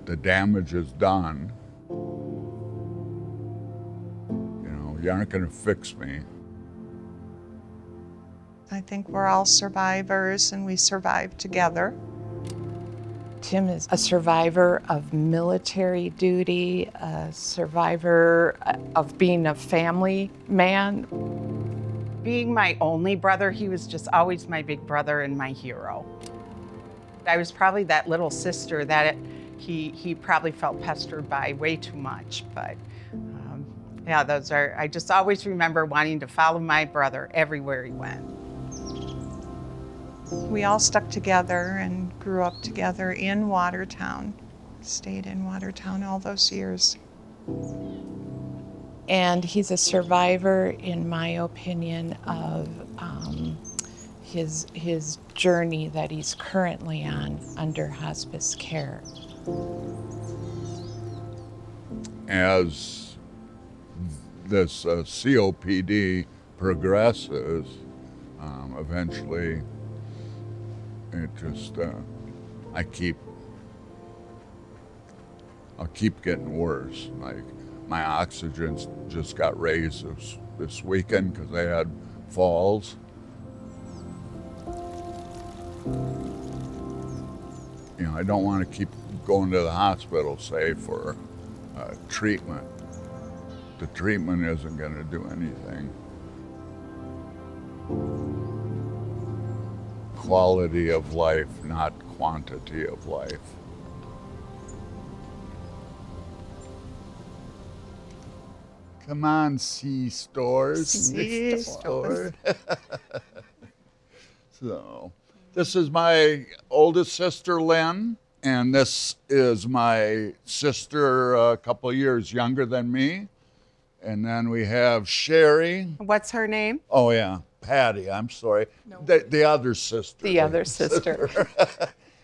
the damage is done. You aren't going to fix me. I think we're all survivors and we survive together. Tim is a survivor of military duty, a survivor of being a family man. Being my only brother, he was just always my big brother and my hero. I was probably that little sister that he probably felt pestered by way too much, but yeah, I just always remember wanting to follow my brother everywhere he went. We all stuck together and grew up together in Watertown, stayed in Watertown all those years. And he's a survivor, in my opinion, of his journey that he's currently on under hospice care. As this COPD progresses, eventually it just, I'll keep getting worse. Like my oxygen just got raised this weekend because I had falls. I don't want to keep going to the hospital, say, for treatment. The treatment isn't going to do anything. Quality of life, not quantity of life. Come on, C-stores. C-stores. So, this is my oldest sister, Lynn, and this is my sister a couple years younger than me. And then we have Sherry. What's her name? Oh, yeah, Patty, I'm sorry. No. The other sister. The other sister.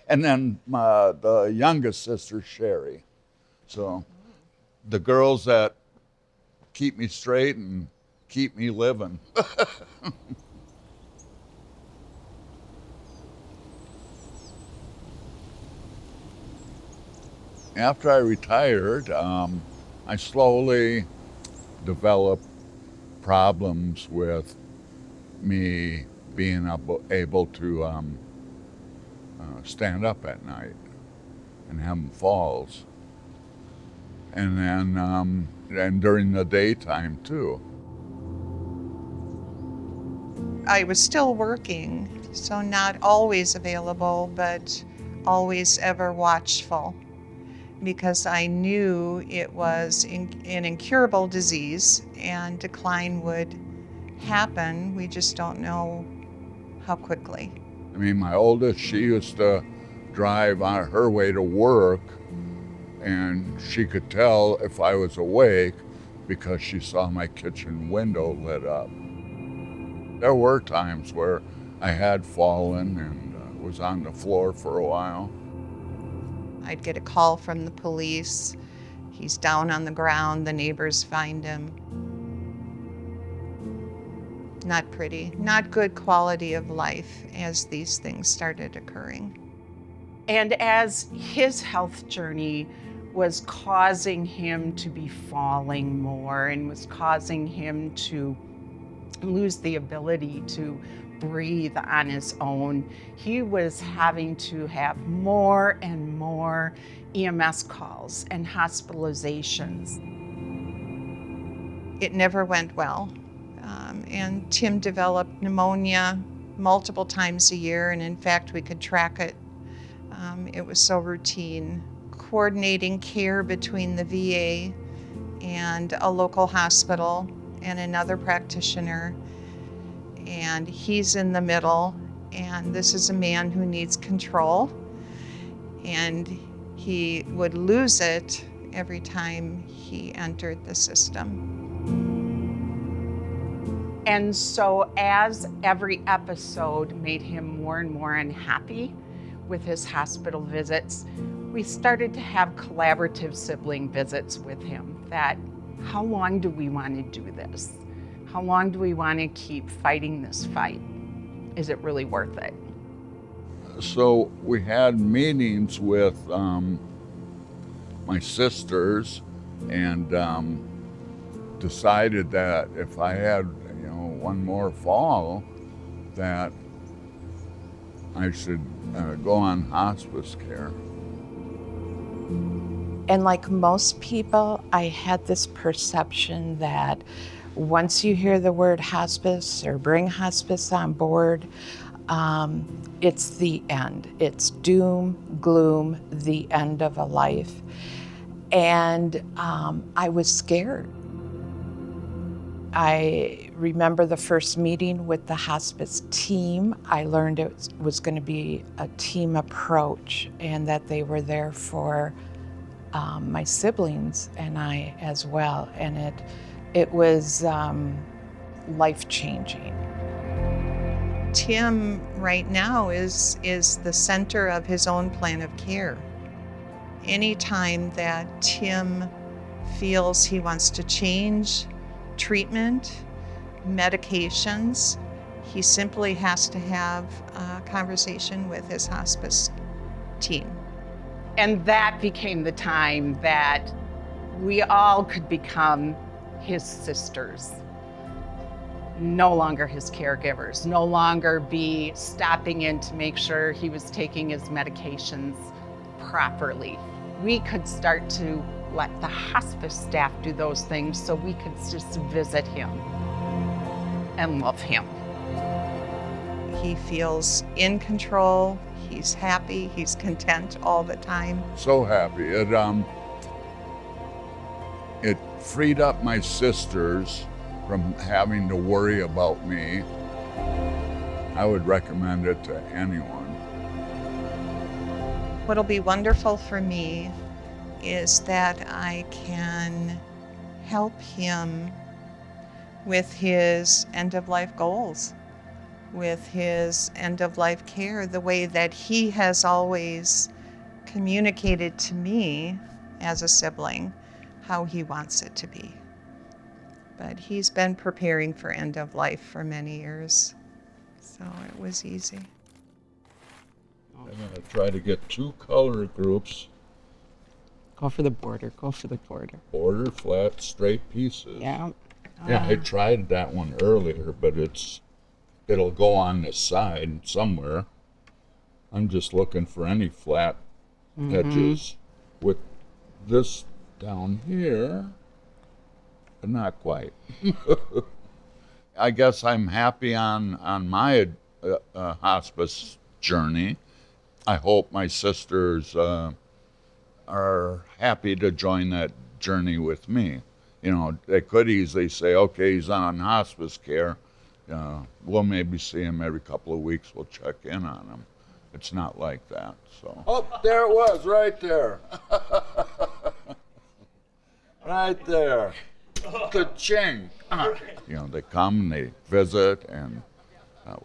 And then the youngest sister, Sherry. So the girls that keep me straight and keep me living. After I retired, I slowly developed problems with me being able to stand up at night and having falls. And then and during the daytime too. I was still working, so not always available, but always ever watchful, because I knew it was an incurable disease and decline would happen. We just don't know how quickly. I mean, my oldest, she used to drive on her way to work, and she could tell if I was awake because she saw my kitchen window lit up. There were times where I had fallen and was on the floor for a while. I'd get a call from the police. He's down on the ground, the neighbors find him. Not pretty, not good quality of life as these things started occurring. And as his health journey was causing him to be falling more and was causing him to lose the ability to breathe on his own, he was having to have more and more EMS calls and hospitalizations. It never went well. And Tim developed pneumonia multiple times a year, and in fact, we could track it. It was so routine. Coordinating care between the VA and a local hospital and another practitioner, and he's in the middle, and this is a man who needs control, and he would lose it every time he entered the system. And so as every episode made him more and more unhappy with his hospital visits, we started to have collaborative sibling visits with him. That, how long do we want to do this? How long do we want to keep fighting this fight? Is it really worth it? So we had meetings with my sisters and decided that if I had, one more fall, that I should go on hospice care. And like most people, I had this perception that once you hear the word hospice or bring hospice on board, it's the end. It's doom, gloom, the end of a life. And I was scared. I remember the first meeting with the hospice team. I learned it was going to be a team approach and that they were there for my siblings and I as well. And it was life-changing. Tim right now is the center of his own plan of care. Anytime that Tim feels he wants to change treatment, medications, he simply has to have a conversation with his hospice team. And that became the time that we all could become his sisters. No longer his caregivers, no longer be stopping in to make sure he was taking his medications properly. We could start to let the hospice staff do those things so we could just visit him and love him. He feels in control, he's happy, he's content all the time. So happy. It freed up my sisters from having to worry about me. I would recommend it to anyone. What'll be wonderful for me is that I can help him with his end-of-life goals, with his end-of-life care, the way that he has always communicated to me as a sibling how he wants it to be. But he's been preparing for end-of-life for many years, so it was easy. I'm going to try to get 2 color groups. Go for the border, go for the border. Border, flat, straight pieces. Yeah. Yeah, I tried that one earlier, but it'll go on the side somewhere. I'm just looking for any flat edges with this down here, but not quite. I guess I'm happy on my hospice journey. I hope my sisters are happy to join that journey with me. They could easily say, okay, he's on hospice care. We'll maybe see him every couple of weeks. We'll check in on him. It's not like that. So. Oh, there it was, right there. Right there. Ka-ching. They come and they visit, and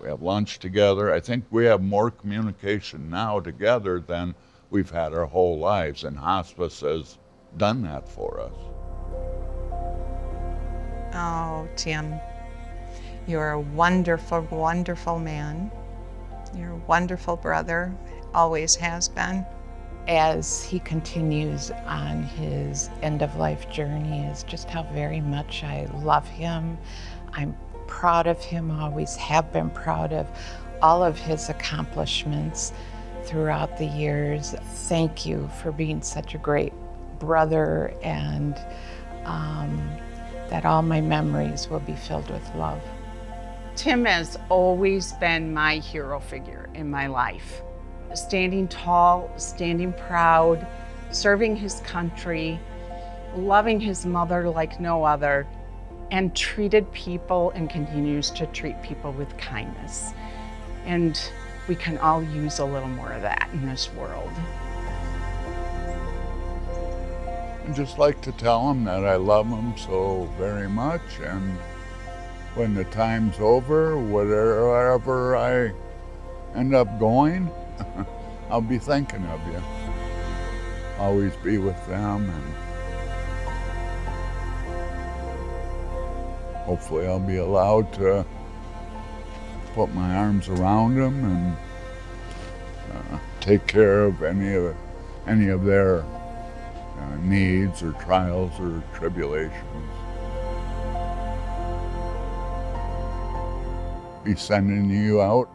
we have lunch together. I think we have more communication now together than we've had our whole lives, and hospice has done that for us. Oh, Tim, you're a wonderful, wonderful man. You're a wonderful brother, always has been. As he continues on his end-of-life journey is just how very much I love him. I'm proud of him, always have been proud of all of his accomplishments throughout the years. Thank you for being such a great brother, and that all my memories will be filled with love. Tim has always been my hero figure in my life. Standing tall, standing proud, serving his country, loving his mother like no other, and treated people and continues to treat people with kindness. And we can all use a little more of that in this world. I'd just like to tell him that I love him so very much, and when the time's over, wherever I end up going, I'll be thinking of you. Always be with them, and hopefully I'll be allowed to put my arms around them and take care of any of their needs or trials or tribulations. He's sending you out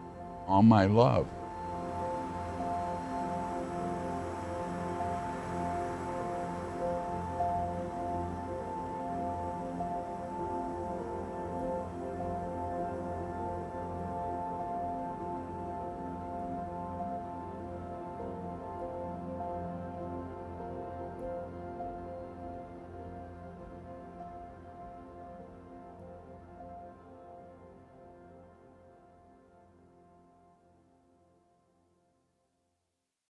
all my love.